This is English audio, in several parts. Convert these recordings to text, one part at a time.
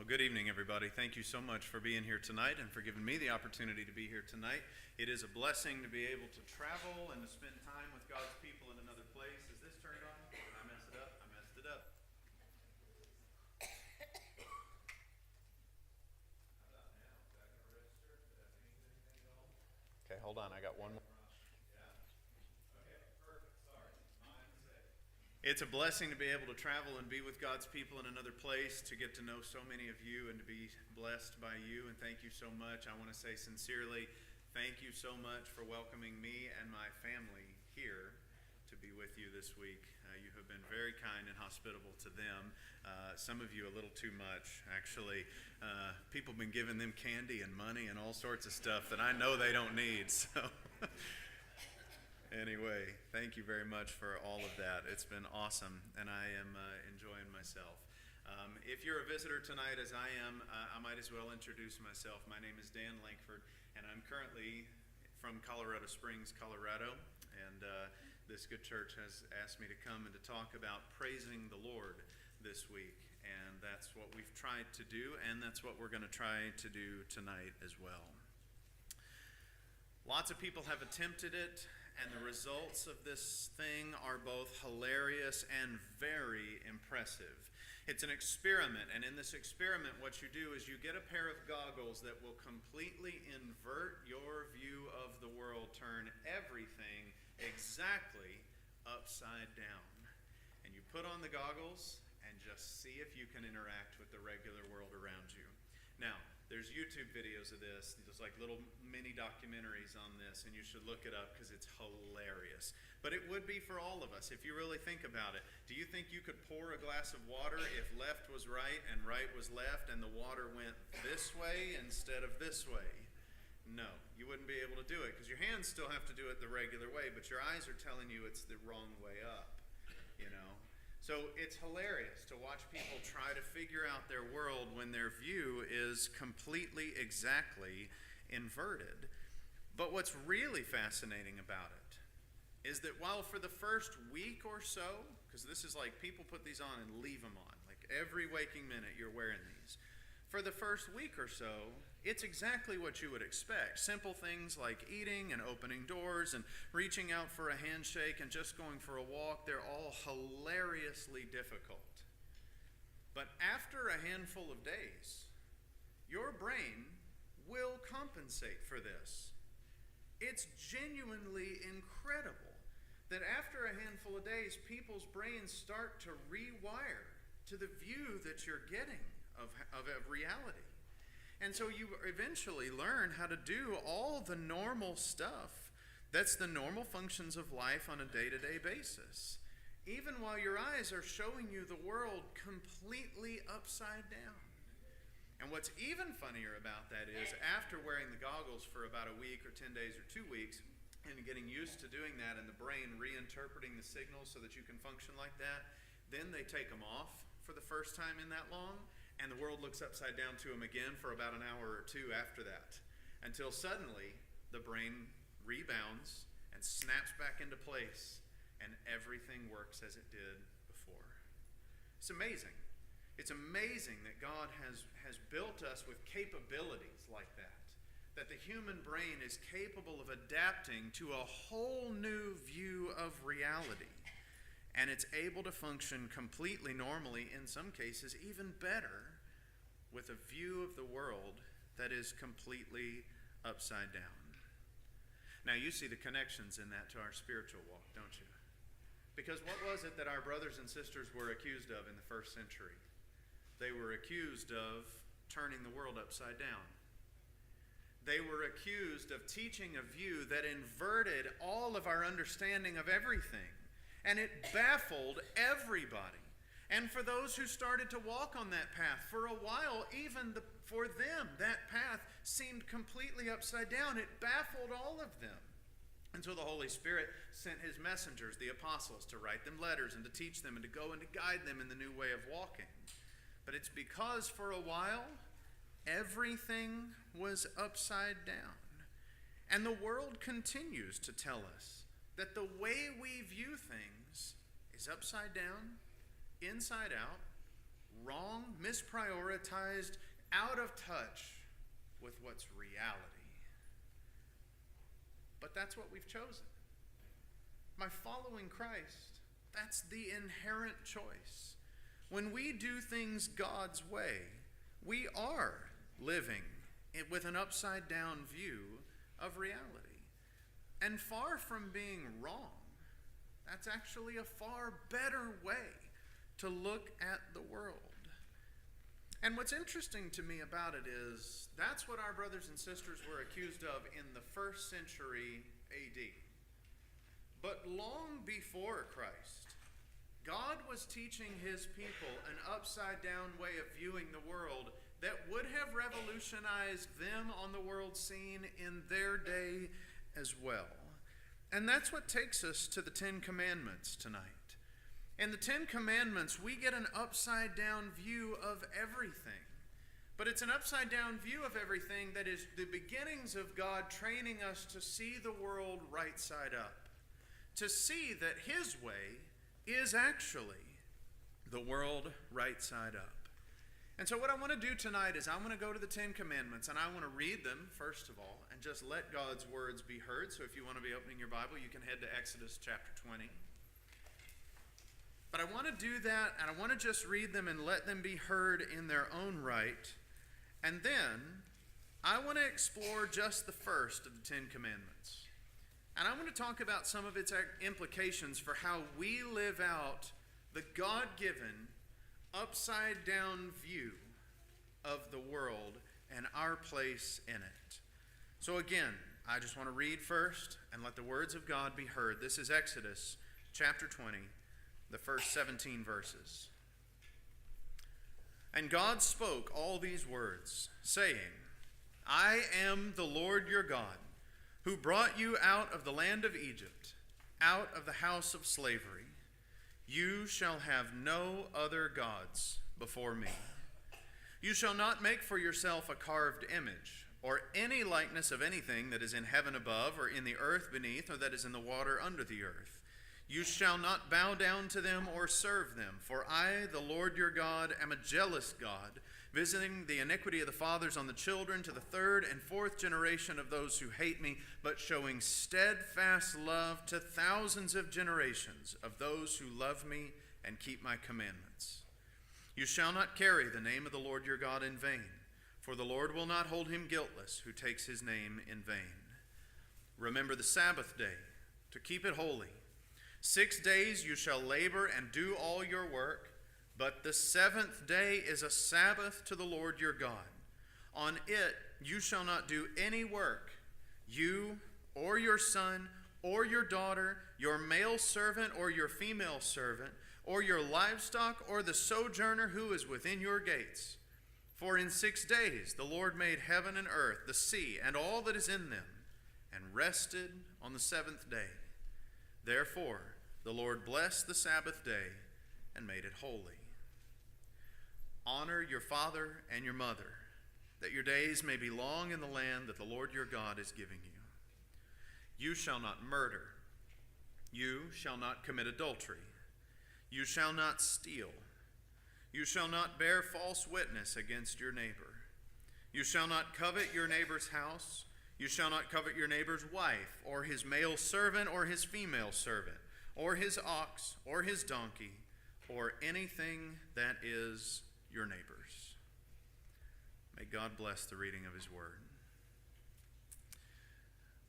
Good evening, everybody. Thank you so much for being here tonight and for giving me the opportunity to be here tonight. It is a blessing to be able to travel and to spend time with God's people in another place. Is this turned on? Did I mess it up? I messed it up. Okay, hold on. I got one more. It's a blessing to be able to travel and be with God's people in another place, to get to know so many of you and to be blessed by you. And thank you so much. I want to say sincerely, thank you so much for welcoming me and my family here to be with you this week. You have been very kind and hospitable to them. Some of you a little too much, actually. People have been giving them candy and money and all sorts of stuff that I know they don't need. So anyway, thank you very much for all of that. It's been awesome, and I am enjoying myself. If you're a visitor tonight, as I am, I might as well introduce myself. My name is Dan Lankford, and I'm currently from Colorado Springs, Colorado, and this good church has asked me to come and to talk about praising the Lord this week, and that's what we've tried to do, and that's what we're going to try to do tonight as well. Lots of people have attempted it, and the results of this thing are both hilarious and very impressive. It's an experiment, and in this experiment, what you do is you get a pair of goggles that will completely invert your view of the world, turn everything exactly upside down. And you put on the goggles and just see if you can interact with the regular world around you. Now, there's YouTube videos of this. There's like little mini documentaries on this, and you should look it up because it's hilarious. But it would be for all of us if you really think about it. Do you think you could pour a glass of water if left was right and right was left, and the water went this way instead of this way? No, you wouldn't be able to do it because your hands still have to do it the regular way, but your eyes are telling you it's the wrong way up, you know? So it's hilarious to watch people try to figure out their world when their view is completely, exactly inverted. But what's really fascinating about it is that while for the first week or so, because this is like people put these on and leave them on, like every waking minute you're wearing these. For the first week or so, it's exactly what you would expect. Simple things like eating and opening doors and reaching out for a handshake and just going for a walk, they're all hilariously difficult. But after a handful of days, your brain will compensate for this. It's genuinely incredible that after a handful of days, people's brains start to rewire to the view that you're getting of reality. And so you eventually learn how to do all the normal stuff that's the normal functions of life on a day-to-day basis, even while your eyes are showing you the world completely upside down. And what's even funnier about that is after wearing the goggles for about a week or 10 days or 2 weeks and getting used to doing that and the brain reinterpreting the signals so that you can function like that, then they take them off for the first time in that long, and the world looks upside down to them again for about an hour or two after that, until suddenly the brain rebounds and snaps back into place, and everything works as it did before. It's amazing. It's amazing that God has built us with capabilities like that, that the human brain is capable of adapting to a whole new view of reality. And it's able to function completely normally, in some cases even better, with a view of the world that is completely upside down. Now you see the connections in that to our spiritual walk, don't you? Because what was it that our brothers and sisters were accused of in the first century? They were accused of turning the world upside down. They were accused of teaching a view that inverted all of our understanding of everything. And it baffled everybody. And for those who started to walk on that path, for a while, even for them, that path seemed completely upside down. It baffled all of them. Until the Holy Spirit sent his messengers, the apostles, to write them letters and to teach them and to go and to guide them in the new way of walking. But it's because for a while, everything was upside down. And the world continues to tell us that the way we view things is upside down, inside out, wrong, misprioritized, out of touch with what's reality. But that's what we've chosen. By following Christ, that's the inherent choice. When we do things God's way, we are living with an upside-down view of reality. And far from being wrong, that's actually a far better way to look at the world. And what's interesting to me about it is that's what our brothers and sisters were accused of in the 1st century AD. But long before Christ, God was teaching his people an upside-down way of viewing the world that would have revolutionized them on the world scene in their day as well. And that's what takes us to the 10 Commandments tonight. In the 10 Commandments, we get an upside-down view of everything. But it's an upside-down view of everything that is the beginnings of God training us to see the world right side up. To see that his way is actually the world right side up. And so what I want to do tonight is I want to go to the 10 Commandments and I want to read them, first of all, and just let God's words be heard. So if you want to be opening your Bible, you can head to Exodus chapter 20. But I want to do that, and I want to just read them and let them be heard in their own right. And then I want to explore just the first of the 10 Commandments. And I want to talk about some of its implications for how we live out the God-given, upside-down view of the world and our place in it. So again, I just want to read first and let the words of God be heard. This is Exodus chapter 20. The first 17 verses. And God spoke all these words, saying, I am the Lord your God, who brought you out of the land of Egypt, out of the house of slavery. You shall have no other gods before me. You shall not make for yourself a carved image, or any likeness of anything that is in heaven above, or in the earth beneath, or that is in the water under the earth. You shall not bow down to them or serve them, for I, the Lord your God, am a jealous God, visiting the iniquity of the fathers on the children to the 3rd and 4th generation of those who hate me, but showing steadfast love to thousands of generations of those who love me and keep my commandments. You shall not carry the name of the Lord your God in vain, for the Lord will not hold him guiltless who takes his name in vain. Remember the Sabbath day, to keep it holy. 6 days you shall labor and do all your work, but the 7th day is a Sabbath to the Lord your God. On it you shall not do any work, you or your son or your daughter, your male servant or your female servant, or your livestock or the sojourner who is within your gates. For in 6 days the Lord made heaven and earth, the sea, and all that is in them, and rested on the 7th day. Therefore, the Lord blessed the Sabbath day and made it holy. Honor your father and your mother, that your days may be long in the land that the Lord your God is giving you. You shall not murder. You shall not commit adultery. You shall not steal. You shall not bear false witness against your neighbor. You shall not covet your neighbor's house. You shall not covet your neighbor's wife, or his male servant, or his female servant, or his ox, or his donkey, or anything that is your neighbor's. May God bless the reading of his word.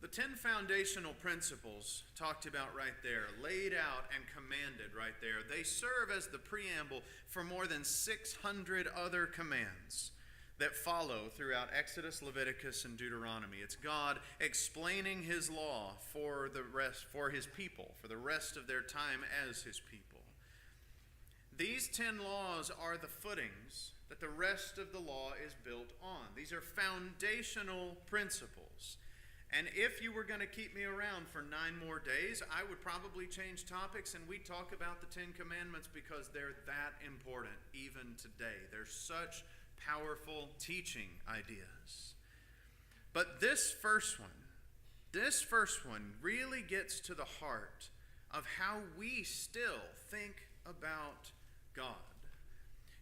The 10 foundational principles talked about right there, laid out and commanded right there, they serve as the preamble for more than 600 other commands that follow throughout Exodus, Leviticus, and Deuteronomy. It's God explaining his law for his people, for the rest of their time as his people. These 10 laws are the footings that the rest of the law is built on. These are foundational principles. And if you were going to keep me around for 9 more days, I would probably change topics and we'd talk about the 10 Commandments because they're that important even today. They're such powerful teaching ideas. But this first one really gets to the heart of how we still think about God.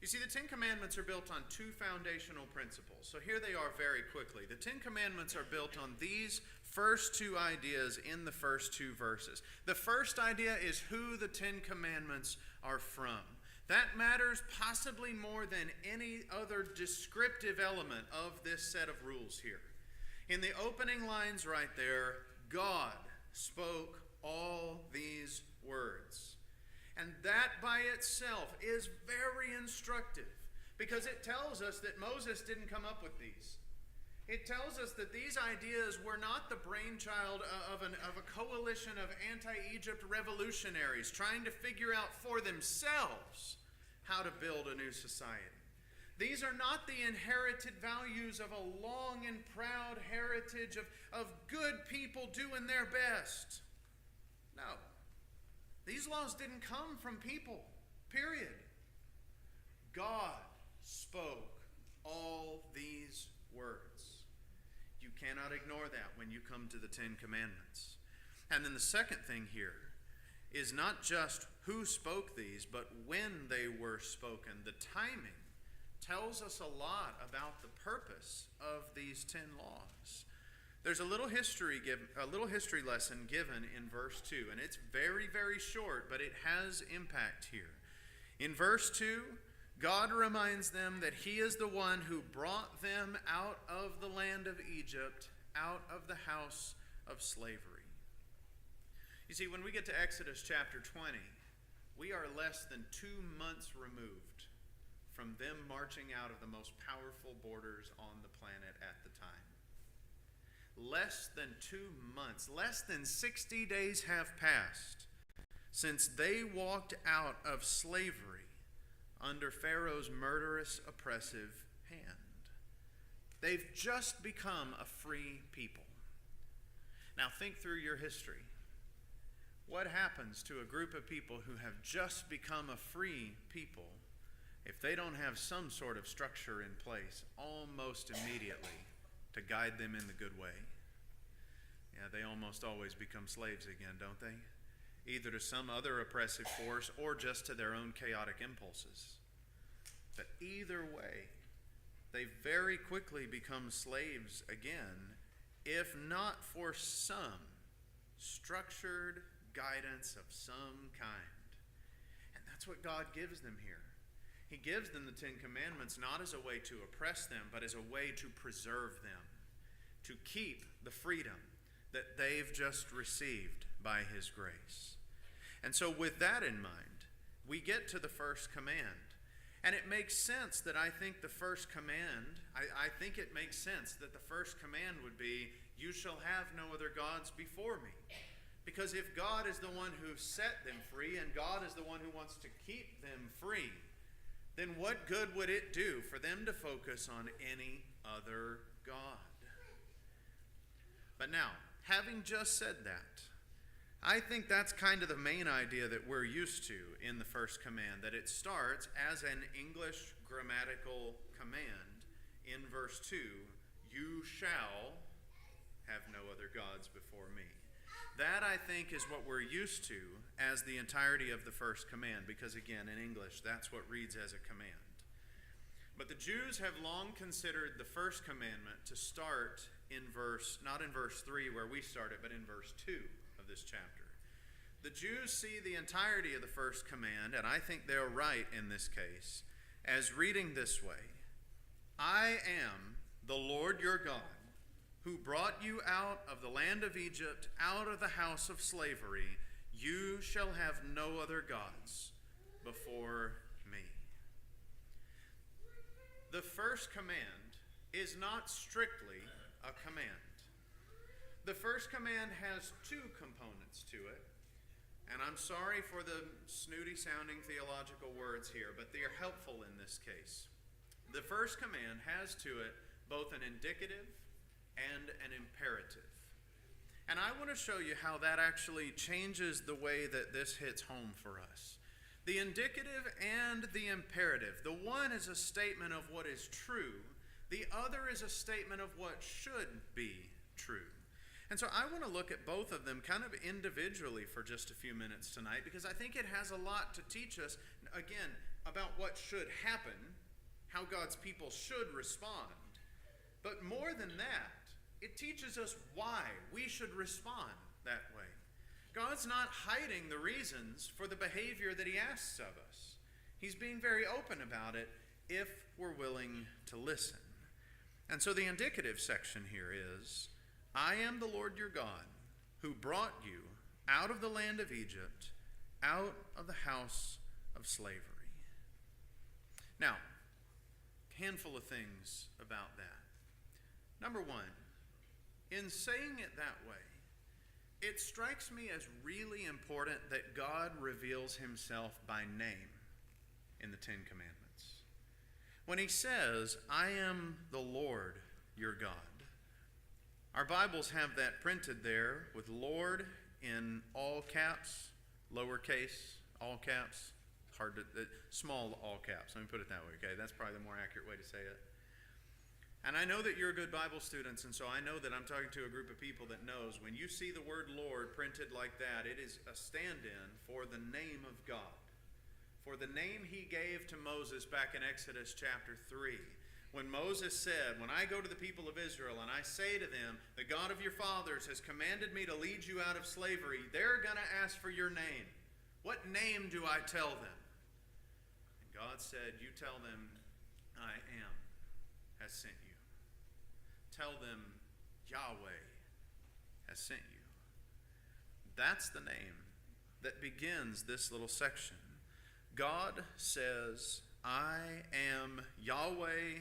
You You see, the Ten Commandments are built on two foundational principles. So here they are very quickly. The Ten Commandments are built on these first two ideas in the first two verses. The first idea is who the Ten Commandments are from. That matters possibly more than any other descriptive element of this set of rules here. In the opening lines right there, God spoke all these words. And that by itself is very instructive, because it tells us that Moses didn't come up with these. It tells us that these ideas were not the brainchild of a coalition of anti-Egypt revolutionaries trying to figure out for themselves how to build a new society. These are not the inherited values of a long and proud heritage of good people doing their best. No. These laws didn't come from people, period. God spoke all these words. You cannot ignore that when you come to the Ten Commandments. And then the second thing here is not just who spoke these, but when they were spoken. The timing tells us a lot about the purpose of these 10 laws. There's a little history lesson given in verse 2, and it's very, very short, but it has impact here. In verse 2, God reminds them that he is the one who brought them out of the land of Egypt, out of the house of slavery. You see, when we get to Exodus chapter 20, we are less than 2 months removed from them marching out of the most powerful borders on the planet at the time. Less than 2 months, less than 60 days have passed since they walked out of slavery under Pharaoh's murderous, oppressive hand. They've just become a free people. Now think through your history. What happens to a group of people who have just become a free people if they don't have some sort of structure in place almost immediately to guide them in the good way? Yeah, they almost always become slaves again, don't they? Either to some other oppressive force or just to their own chaotic impulses. But either way, they very quickly become slaves again, if not for some structured guidance of some kind. And that's what God gives them here. He gives them the Ten Commandments not as a way to oppress them, but as a way to preserve them, to keep the freedom that they've just received by his grace. And so with that in mind, we get to the first command. And it makes sense that I think the first command would be, you shall have no other gods before me. Because if God is the one who set them free, and God is the one who wants to keep them free, then what good would it do for them to focus on any other God? But now, having just said that, I think that's kind of the main idea that we're used to in the first command, that it starts as an English grammatical command in verse 2, you shall have no other gods before me. That, I think, is what we're used to as the entirety of the first command, because again, in English, that's what reads as a command. But the Jews have long considered the first commandment to start not in verse 3 where we started, but in verse 2 of this chapter. The Jews see the entirety of the first command, and I think they're right in this case, as reading this way: I am the Lord your God, who brought you out of the land of Egypt, out of the house of slavery. You shall have no other gods before me. The first command is not strictly a command. The first command has two components to it, and I'm sorry for the snooty-sounding theological words here, but they are helpful in this case. The first command has to it both an indicative and an imperative. And I want to show you how that actually changes the way that this hits home for us. The indicative and the imperative. The one is a statement of what is true. The other is a statement of what should be true. And so I want to look at both of them kind of individually for just a few minutes tonight, because I think it has a lot to teach us. Again, about what should happen, how God's people should respond. But more than that, it teaches us why we should respond that way. God's not hiding the reasons for the behavior that he asks of us. He's being very open about it if we're willing to listen. And so the indicative section here is, I am the Lord your God, who brought you out of the land of Egypt, out of the house of slavery. Now, a handful of things about that. Number one, in saying it that way, it strikes me as really important that God reveals himself by name in the Ten Commandments. When he says, I am the Lord your God, our Bibles have that printed there with Lord in all caps, lowercase, all caps, small all caps. Let me put it that way, okay? That's probably the more accurate way to say it. And I know that you're good Bible students, and so I know that I'm talking to a group of people that knows when you see the word Lord printed like that, it is a stand-in for the name of God, for the name he gave to Moses back in Exodus chapter 3. When Moses said, when I go to the people of Israel and I say to them, the God of your fathers has commanded me to lead you out of slavery, they're going to ask for your name. What name do I tell them? And God said, you tell them, I am has sent you. Tell them, Yahweh has sent you. That's the name that begins this little section. God says, I am Yahweh,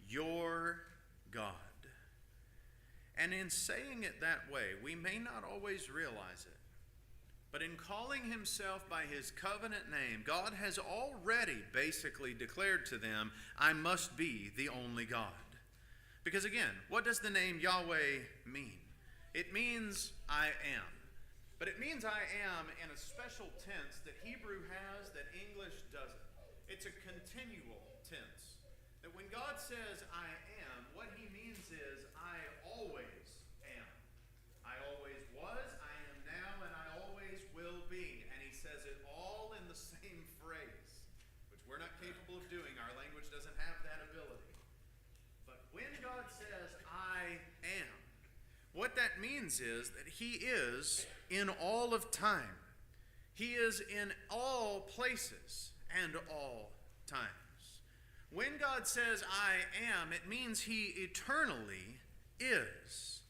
your God. And in saying it that way, we may not always realize it, but in calling himself by his covenant name, God has already basically declared to them, I must be the only God. Because again, what does the name Yahweh mean? It means I am. But it means I am in a special tense that Hebrew has that English doesn't. It's a continual tense. That when God says I am, what he means is I always am. I always was, I am now, and I always will be. And he says it all in the same phrase, which we're not capable of doing. Our language doesn't have that ability. When God says, I am, what that means is that he is in all of time. He is in all places and all times. When God says, I am, it means he eternally is.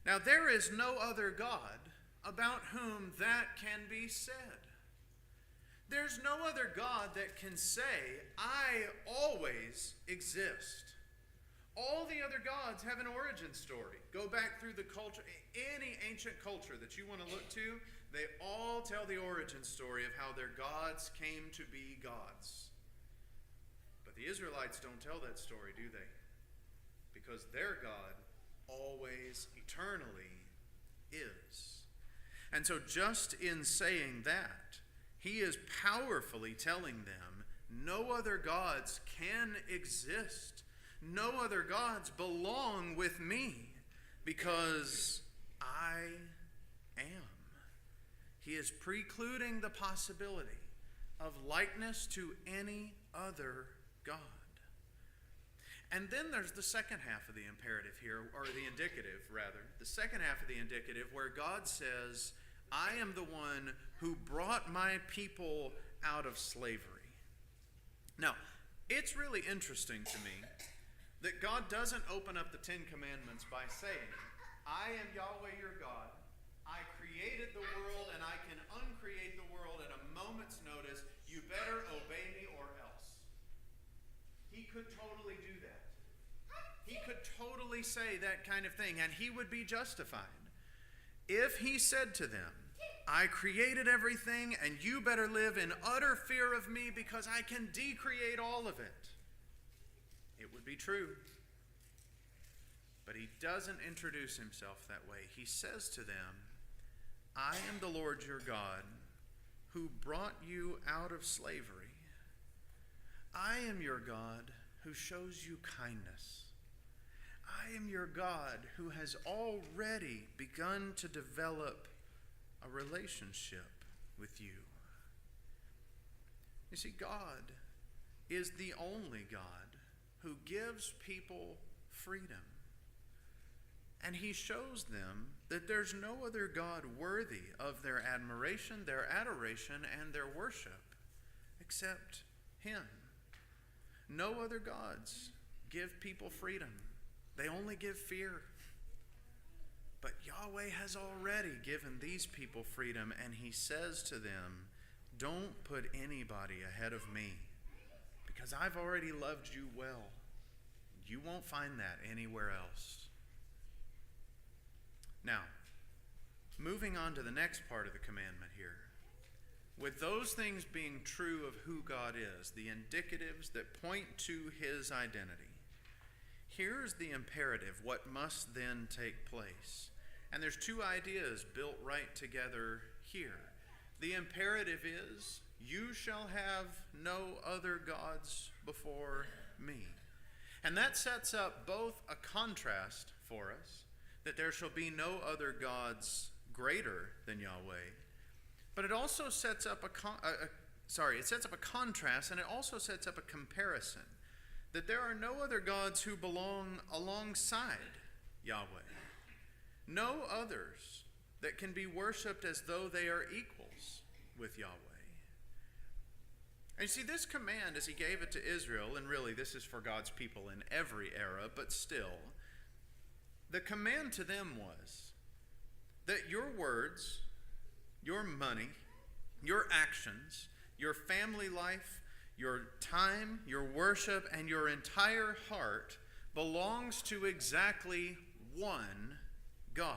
Now, there is no other God about whom that can be said. There's no other God that can say, I always exist. All the other gods have an origin story. Go back through the culture, any ancient culture that you want to look to, they all tell the origin story of how their gods came to be gods. But the Israelites don't tell that story, do they? Because their God always, eternally is. And so just in saying that, he is powerfully telling them, no other gods can exist. No other gods belong with me because I am. He is precluding the possibility of likeness to any other God. And then there's the second half of the imperative here, or the indicative rather. The second half of the indicative where God says, I am the one who brought my people out of slavery. Now, it's really interesting to me that God doesn't open up the Ten Commandments by saying, I am Yahweh your God. I created the world and I can uncreate the world at a moment's notice. You better obey me or else. He could totally do that. He could totally say that kind of thing and he would be justified. If he said to them, I created everything and you better live in utter fear of me because I can decreate all of it, it would be true. But he doesn't introduce himself that way. He says to them, I am the Lord your God who brought you out of slavery. I am your God who shows you kindness. I am your God who has already begun to develop a relationship with you. You see, God is the only God who gives people freedom. And he shows them that there's no other God worthy of their admiration, their adoration, and their worship except him. No other gods give people freedom. They only give fear. But Yahweh has already given these people freedom, and he says to them, don't put anybody ahead of me, because I've already loved you well. You won't find that anywhere else. Now, moving on to the next part of the commandment here. With those things being true of who God is, the indicatives that point to his identity, here's the imperative, what must then take place. And there's two ideas built right together here. The imperative is, you shall have no other gods before me. And that sets up both a contrast for us, that there shall be no other gods greater than Yahweh. But it also sets up it sets up a contrast, and it also sets up a comparison, that there are no other gods who belong alongside Yahweh. No others that can be worshipped as though they are equals with Yahweh. And you see, this command, as he gave it to Israel, and really this is for God's people in every era, but still, the command to them was that your words, your money, your actions, your family life, your time, your worship, and your entire heart belongs to exactly one God.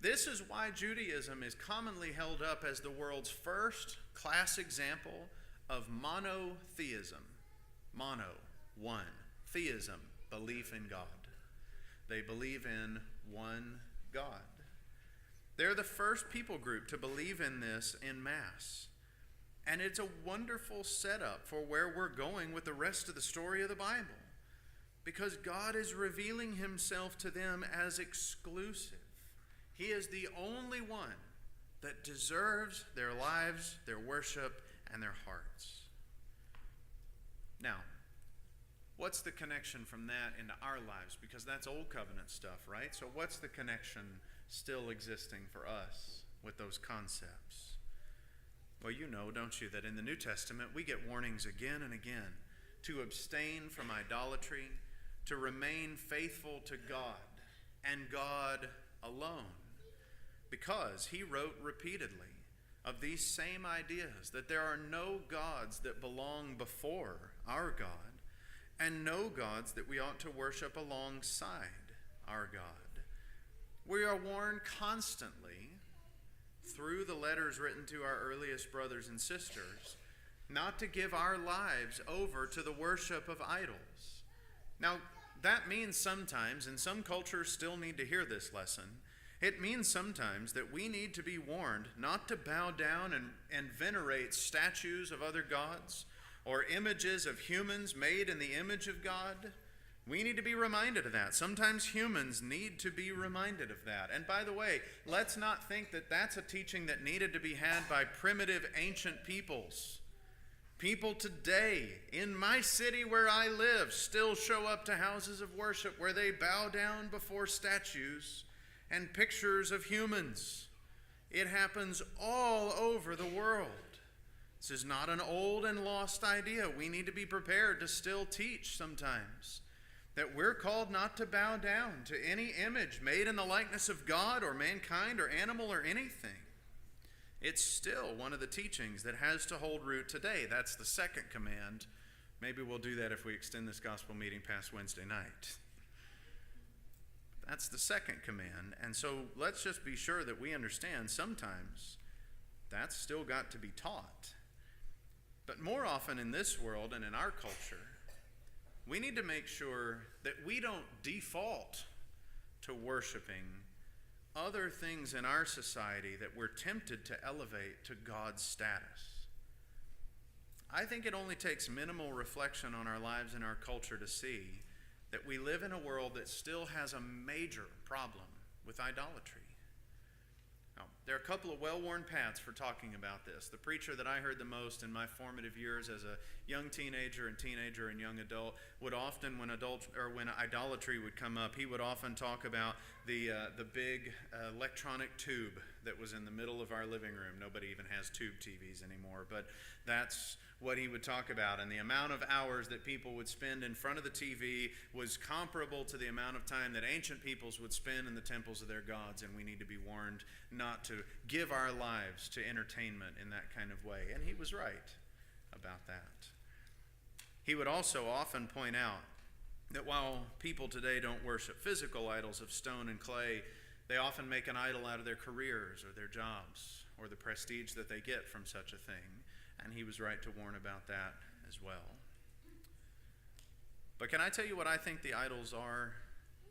This is why Judaism is commonly held up as the world's first class example of monotheism. Mono, one. Theism, belief in God. They believe in one God. They're the first people group to believe in this en masse. And it's a wonderful setup for where we're going with the rest of the story of the Bible. Because God is revealing himself to them as exclusive. He is the only one that deserves their lives, their worship, and their hearts. Now, what's the connection from that into our lives? Because that's Old Covenant stuff, right? So what's the connection still existing for us with those concepts? Well, you know, don't you, that in the New Testament we get warnings again and again to abstain from idolatry, to remain faithful to God and God alone. Because he wrote repeatedly of these same ideas, that there are no gods that belong before our God, and no gods that we ought to worship alongside our God. We are warned constantly through the letters written to our earliest brothers and sisters not to give our lives over to the worship of idols. Now, that means sometimes, and some cultures still need to hear this lesson, it means sometimes that we need to be warned not to bow down and venerate statues of other gods or images of humans made in the image of God. We need to be reminded of that. Sometimes humans need to be reminded of that. And by the way, let's not think that that's a teaching that needed to be had by primitive ancient peoples. People today in my city where I live still show up to houses of worship where they bow down before statues and pictures of humans. It happens all over the world. This is not an old and lost idea. We need to be prepared to still teach sometimes that we're called not to bow down to any image made in the likeness of God or mankind or animal or anything. It's still one of the teachings that has to hold root today. That's the second command. Maybe we'll do that if we extend this gospel meeting past Wednesday night. That's the second command. And so let's just be sure that we understand sometimes that's still got to be taught. But more often in this world and in our culture, we need to make sure that we don't default to worshiping other things in our society that we're tempted to elevate to God's status. I think it only takes minimal reflection on our lives and our culture to see that we live in a world that still has a major problem with idolatry. Now, There are a couple of well-worn paths for talking about this. The preacher that I heard the most in my formative years as a young teenager and young adult would often, when idolatry would come up, he would often talk about the big electronic tube that was in the middle of our living room. Nobody even has tube TVs anymore, but that's what he would talk about. And the amount of hours that people would spend in front of the TV was comparable to the amount of time that ancient peoples would spend in the temples of their gods, and we need to be warned not to give our lives to entertainment in that kind of way. And he was right about that. He would also often point out that while people today don't worship physical idols of stone and clay, they often make an idol out of their careers or their jobs or the prestige that they get from such a thing. And he was right to warn about that as well. But can I tell you what I think the idols are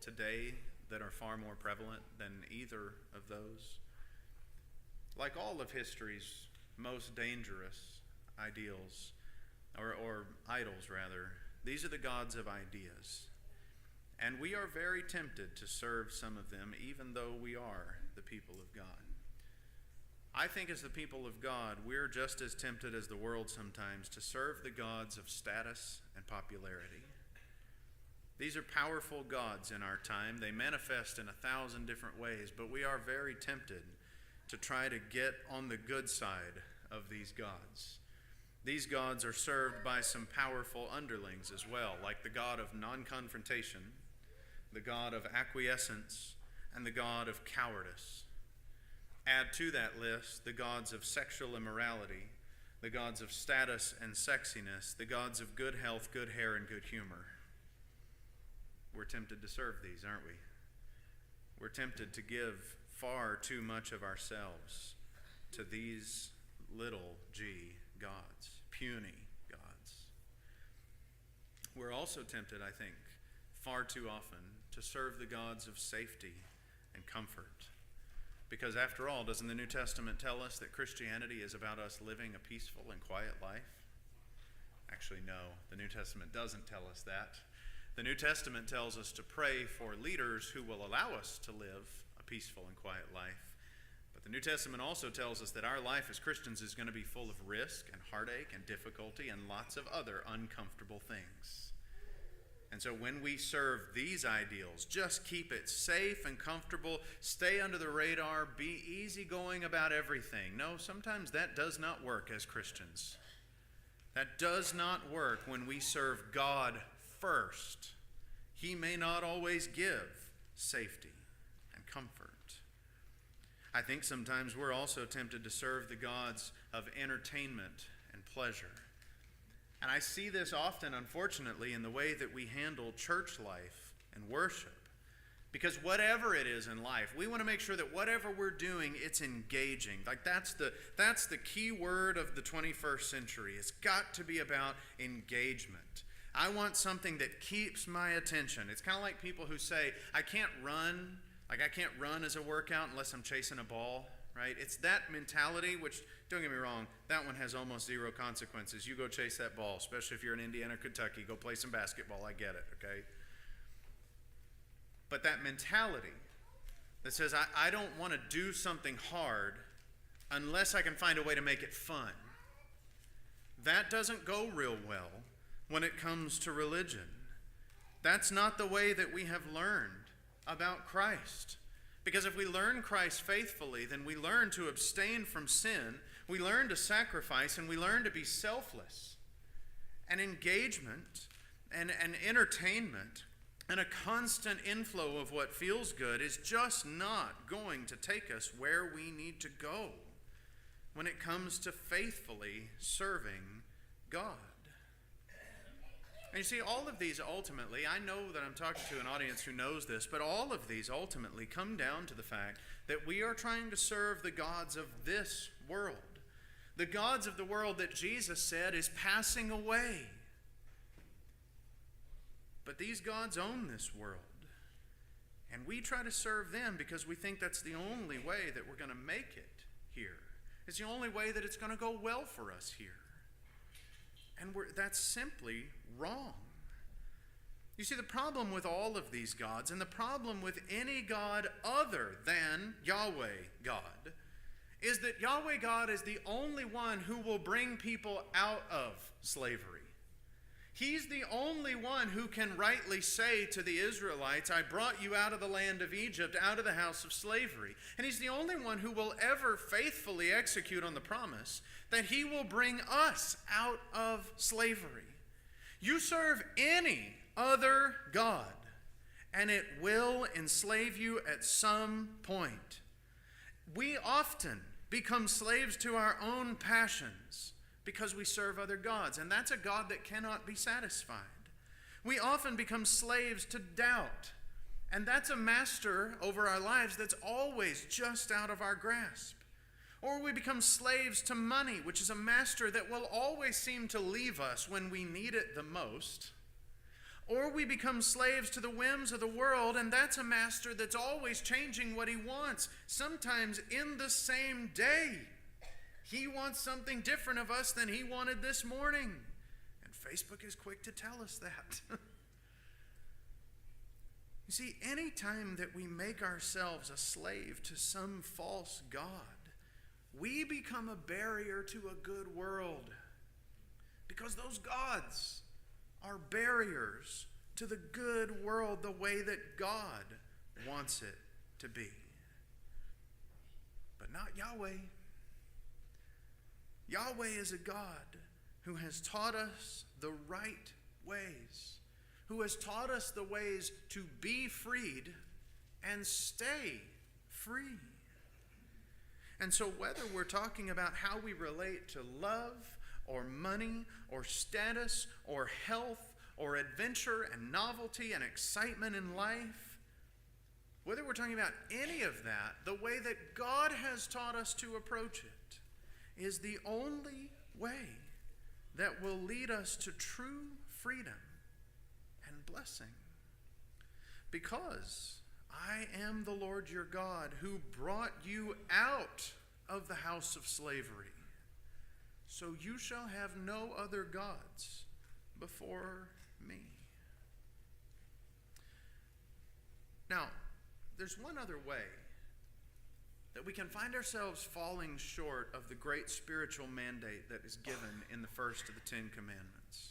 today that are far more prevalent than either of those? Like all of history's most dangerous ideals, or idols rather, these are the gods of ideas. And we are very tempted to serve some of them, even though we are the people of God. I think as the people of God, we're just as tempted as the world sometimes to serve the gods of status and popularity. These are powerful gods in our time. They manifest in 1,000 different ways, but we are very tempted to try to get on the good side of these gods. These gods are served by some powerful underlings as well, like the god of non-confrontation, the god of acquiescence, and the god of cowardice. Add to that list the gods of sexual immorality, the gods of status and sexiness, the gods of good health, good hair, and good humor. We're tempted to serve these, aren't we? We're tempted to give far too much of ourselves to these little g gods, puny gods. We're also tempted, I think, far too often to serve the gods of safety and comfort. Because after all, doesn't the New Testament tell us that Christianity is about us living a peaceful and quiet life? Actually, no, the New Testament doesn't tell us that. The New Testament tells us to pray for leaders who will allow us to live a peaceful and quiet life. But the New Testament also tells us that our life as Christians is going to be full of risk and heartache and difficulty and lots of other uncomfortable things. And so when we serve these ideals, just keep it safe and comfortable, stay under the radar, be easygoing about everything. No, sometimes that does not work as Christians. That does not work when we serve God first. He may not always give safety and comfort. I think sometimes we're also tempted to serve the gods of entertainment and pleasure. And I see this often, unfortunately, in the way that we handle church life and worship. Because whatever it is in life, we want to make sure that whatever we're doing, it's engaging. Like that's the key word of the 21st century. It's got to be about engagement. I want something that keeps my attention. It's kind of like people who say, I can't run as a workout unless I'm chasing a ball, right? It's that mentality, which, don't get me wrong, that one has almost zero consequences. You go chase that ball, especially if you're in Indiana or Kentucky. Go play some basketball. I get it, okay? But that mentality that says, I don't want to do something hard unless I can find a way to make it fun, that doesn't go real well when it comes to religion. That's not the way that we have learned about Christ. Because if we learn Christ faithfully, then we learn to abstain from sin, we learn to sacrifice, and we learn to be selfless. And engagement and entertainment and a constant inflow of what feels good is just not going to take us where we need to go when it comes to faithfully serving God. And you see, all of these ultimately, I know that I'm talking to an audience who knows this, but all of these ultimately come down to the fact that we are trying to serve the gods of this world. The gods of the world that Jesus said is passing away. But these gods own this world. And we try to serve them because we think that's the only way that we're going to make it here. It's the only way that it's going to go well for us here. And that's simply wrong. You see, the problem with all of these gods, and the problem with any god other than Yahweh God, is that Yahweh God is the only one who will bring people out of slavery. He's the only one who can rightly say to the Israelites, I brought you out of the land of Egypt, out of the house of slavery. And he's the only one who will ever faithfully execute on the promise that he will bring us out of slavery. You serve any other god, and it will enslave you at some point. We often become slaves to our own passions because we serve other gods, and that's a God that cannot be satisfied. We often become slaves to doubt, and that's a master over our lives that's always just out of our grasp. Or we become slaves to money, which is a master that will always seem to leave us when we need it the most. Or we become slaves to the whims of the world, and that's a master that's always changing what he wants, sometimes in the same day. He wants something different of us than he wanted this morning. And Facebook is quick to tell us that. You see, any time that we make ourselves a slave to some false god, we become a barrier to a good world. Because those gods are barriers to the good world the way that God wants it to be. But not Yahweh. Yahweh is a God who has taught us the right ways, who has taught us the ways to be freed and stay free. And so whether we're talking about how we relate to love or money or status or health or adventure and novelty and excitement in life, whether we're talking about any of that, the way that God has taught us to approach it is the only way that will lead us to true freedom and blessing. Because I am the Lord your God who brought you out of the house of slavery. So you shall have no other gods before me. Now, there's one other way that we can find ourselves falling short of the great spiritual mandate that is given in the first of the 10 Commandments.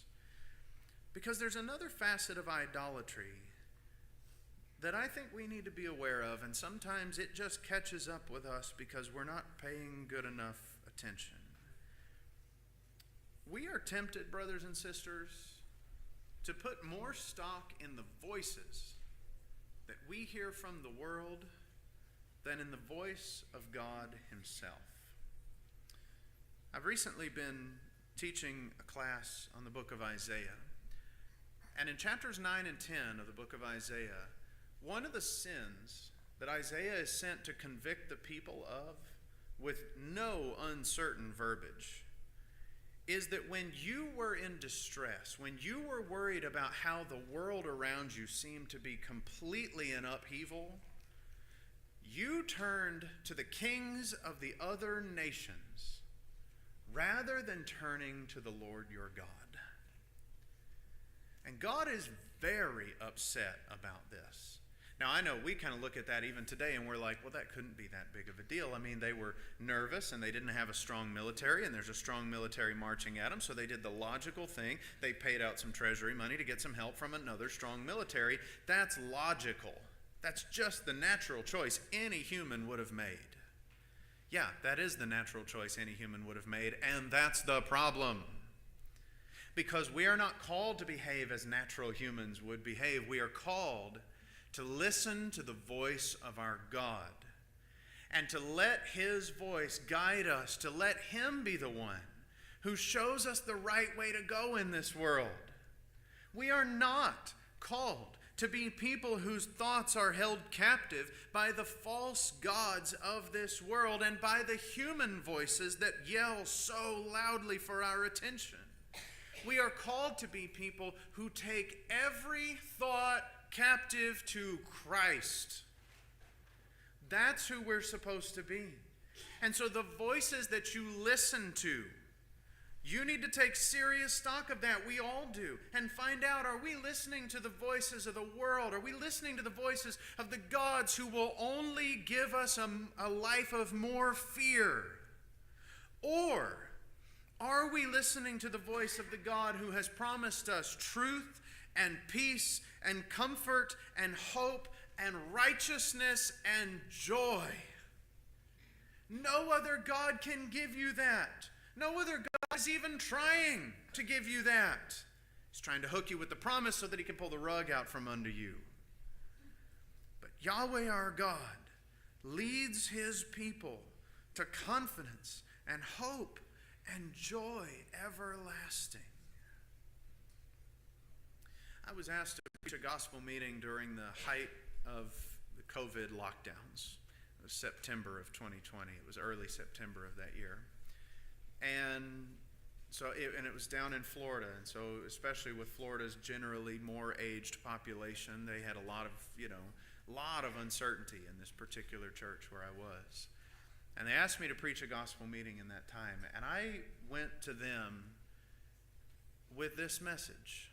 Because there's another facet of idolatry that I think we need to be aware of, and sometimes it just catches up with us because we're not paying good enough attention. We are tempted, brothers and sisters, to put more stock in the voices that we hear from the world than in the voice of God himself. I've recently been teaching a class on the book of Isaiah. And in chapters 9 and 10 of the book of Isaiah, one of the sins that Isaiah is sent to convict the people of with no uncertain verbiage is that when you were in distress, when you were worried about how the world around you seemed to be completely in upheaval, you turned to the kings of the other nations rather than turning to the Lord your God. And God is very upset about this. Now, I know we kind of look at that even today and we're like, well, that couldn't be that big of a deal. I mean, they were nervous and they didn't have a strong military, and there's a strong military marching at them, so they did the logical thing. They paid out some treasury money to get some help from another strong military. That's logical. That's just the natural choice any human would have made. Yeah, that is the natural choice any human would have made, and that's the problem. Because we are not called to behave as natural humans would behave. We are called to listen to the voice of our God and to let his voice guide us, to let him be the one who shows us the right way to go in this world. We are not called to be people whose thoughts are held captive by the false gods of this world and by the human voices that yell so loudly for our attention. We are called to be people who take every thought captive to Christ. That's who we're supposed to be. And so the voices that you listen to, You need to take serious stock of that. We all do. And find out, are we listening to the voices of the world? Are we listening to the voices of the gods who will only give us a life of more fear? Or are we listening to the voice of the God who has promised us truth and peace and comfort and hope and righteousness and joy? No other God can give you that. No other God is even trying to give you that. He's trying to hook you with the promise so that he can pull the rug out from under you. But Yahweh our God leads his people to confidence and hope and joy everlasting. I was asked to preach a gospel meeting during the height of the COVID lockdowns. It was September of 2020. It was early September of that year. And it was down in Florida, and so especially with Florida's generally more aged population, they had a lot of uncertainty in this particular church where I was. And they asked me to preach a gospel meeting in that time, and I went to them with this message.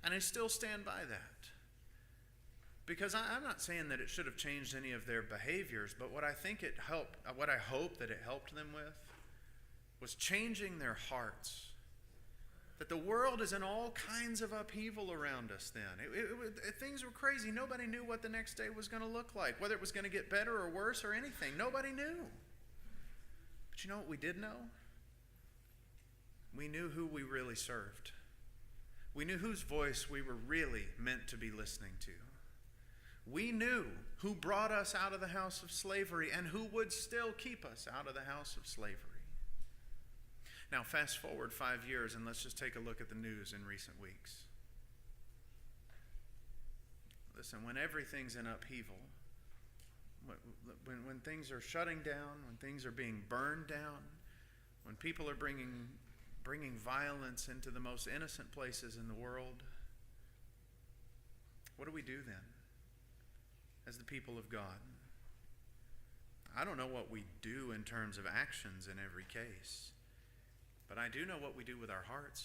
And I still stand by that. Because I'm not saying that it should have changed any of their behaviors, but what I hope that it helped them with was changing their hearts. That the world is in all kinds of upheaval around us then. Things were crazy. Nobody knew what the next day was going to look like, whether it was going to get better or worse or anything. Nobody knew. But you know what we did know? We knew who we really served. We knew whose voice we were really meant to be listening to. We knew who brought us out of the house of slavery and who would still keep us out of the house of slavery. Now, fast forward 5 years, and let's just take a look at the news in recent weeks. Listen, when everything's in upheaval, when things are shutting down, when things are being burned down, when people are bringing violence into the most innocent places in the world, what do we do then as the people of God? I don't know what we do in terms of actions in every case. But I do know what we do with our hearts.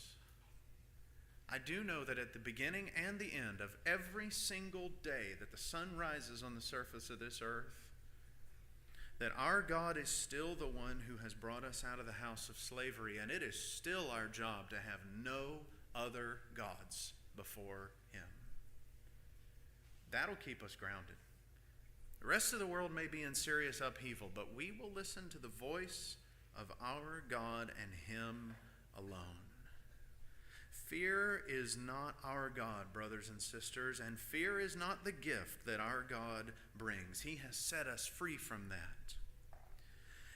I do know that at the beginning and the end of every single day that the sun rises on the surface of this earth, that our God is still the one who has brought us out of the house of slavery, and it is still our job to have no other gods before him. That'll keep us grounded. The rest of the world may be in serious upheaval, but we will listen to the voice of our God and him alone. Fear is not our God, brothers and sisters, and fear is not the gift that our God brings. He has set us free from that.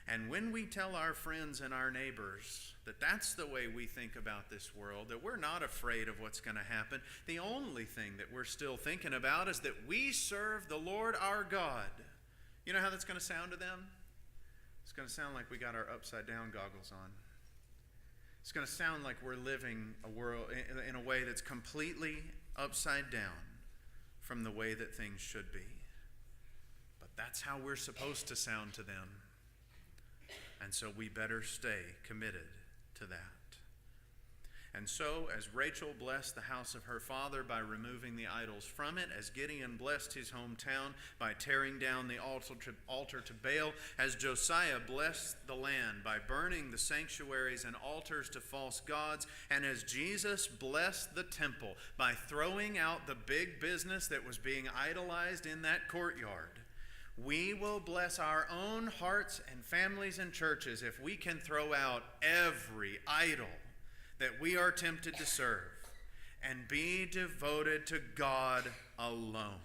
And when we tell our friends and our neighbors that that's the way we think about this world, that we're not afraid of what's going to happen, the only thing that we're still thinking about is that we serve the Lord our God. You know how that's going to sound to them? It's going to sound like we got our upside-down goggles on. It's going to sound like we're living a world in a way that's completely upside down from the way that things should be. But that's how we're supposed to sound to them. And so we better stay committed to that. And so, as Rachel blessed the house of her father by removing the idols from it, as Gideon blessed his hometown by tearing down the altar to Baal, as Josiah blessed the land by burning the sanctuaries and altars to false gods, and as Jesus blessed the temple by throwing out the big business that was being idolized in that courtyard, we will bless our own hearts and families and churches if we can throw out every idol that we are tempted to serve and be devoted to God alone.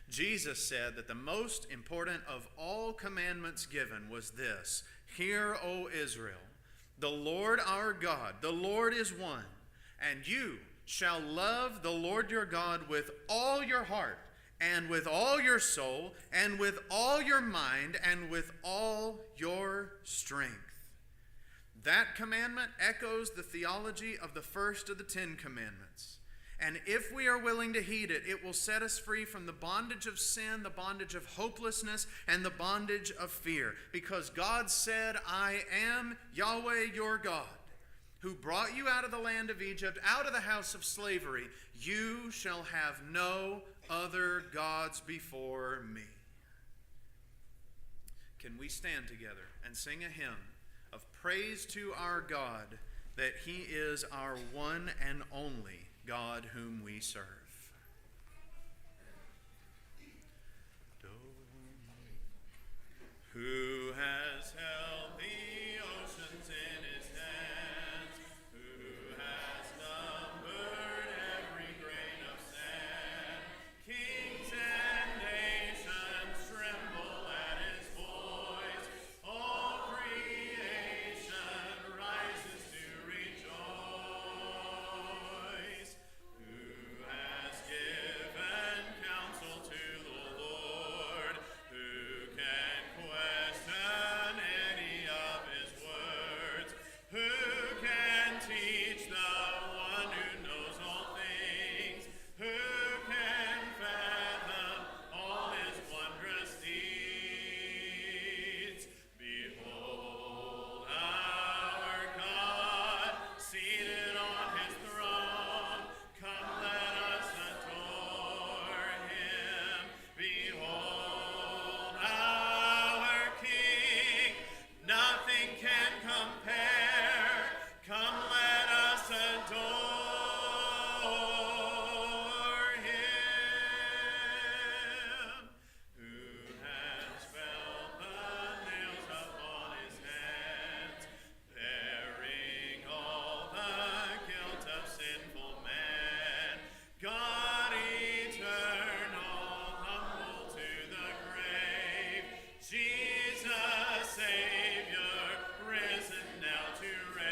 Jesus said that the most important of all commandments given was this: Hear, O Israel, the Lord our God, the Lord is one, and you shall love the Lord your God with all your heart, and with all your soul, and with all your mind, and with all your strength. That commandment echoes the theology of the first of the 10 Commandments. And if we are willing to heed it, it will set us free from the bondage of sin, the bondage of hopelessness, and the bondage of fear. Because God said, I am Yahweh your God, who brought you out of the land of Egypt, out of the house of slavery. You shall have no other gods before me. Can we stand together and sing a hymn of praise to our God, that he is our one and only God whom we serve? Who has held the oceans in his hands? Who has numbered every grain of sand? Kings and nations tremble at his voice. All creation rises to rejoice. Who has given counsel to the Lord? Who can question any of his words? Who can teach the one who knows all things? Who can fathom all his wondrous deeds? Behold our God, seated on his throne. Come, let us adore him. Behold our King, nothing can compare. Come, let us adore him. Who has felt the nails upon his hands, bearing all the guilt of sinful man? God eternal, humble to the grave, Jesus Savior, risen now to reign.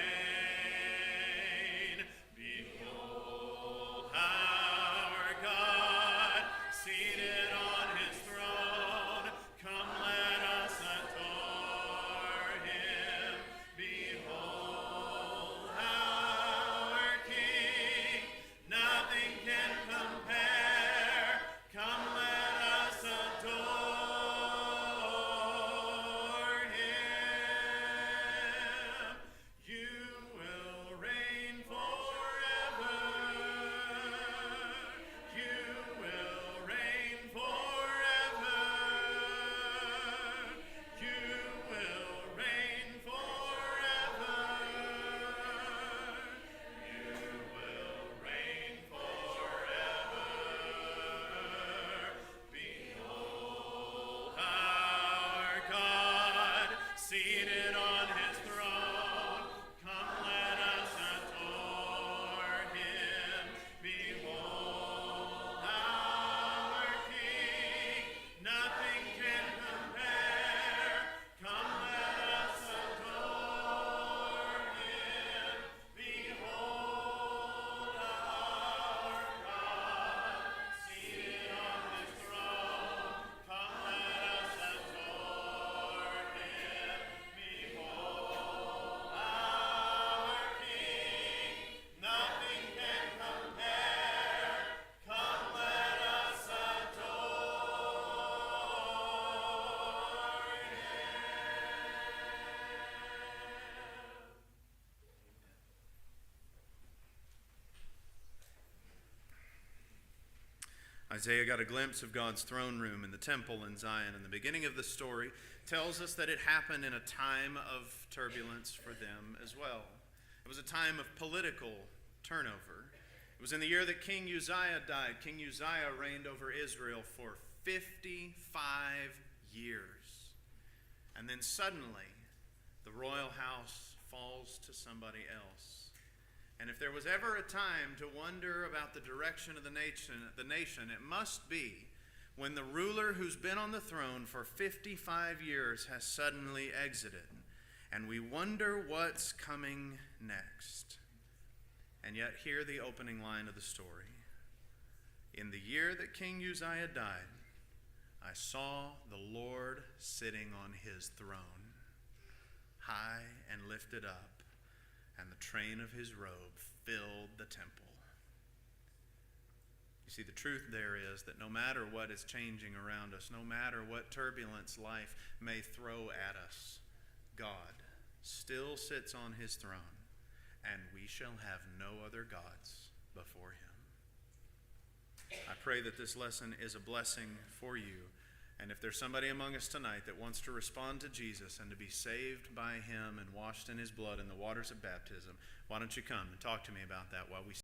Behold our God, seated on his throne. Come, let us adore him. Behold our King, nothing can compare. Come, let us adore him. You will reign forever. You will reign forever. You will reign forever. You will reign forever. Behold our God, seated on his throne. Come, let us adore him. Behold our King, nothing can compare. Come, let us adore him. Behold our God, seated on his throne. Come, let us adore him. Behold our King, nothing can compare. Come, let us adore him. Isaiah got a glimpse of God's throne room in the temple in Zion, and the beginning of the story tells us that it happened in a time of turbulence for them as well. It was a time of political turnover. It was in the year that King Uzziah died. King Uzziah reigned over Israel for 55 years. And then suddenly, the royal house falls to somebody else. And if there was ever a time to wonder about the direction of the nation, it must be when the ruler who's been on the throne for 55 years has suddenly exited, and we wonder what's coming next. And yet, hear the opening line of the story. In the year that King Uzziah died, I saw the Lord sitting on his throne, high and lifted up, and the train of his robe filled the temple. See, the truth there is that no matter what is changing around us, no matter what turbulence life may throw at us, God still sits on his throne, and we shall have no other gods before him. I pray that this lesson is a blessing for you. And if there's somebody among us tonight that wants to respond to Jesus and to be saved by him and washed in his blood in the waters of baptism, why don't you come and talk to me about that while we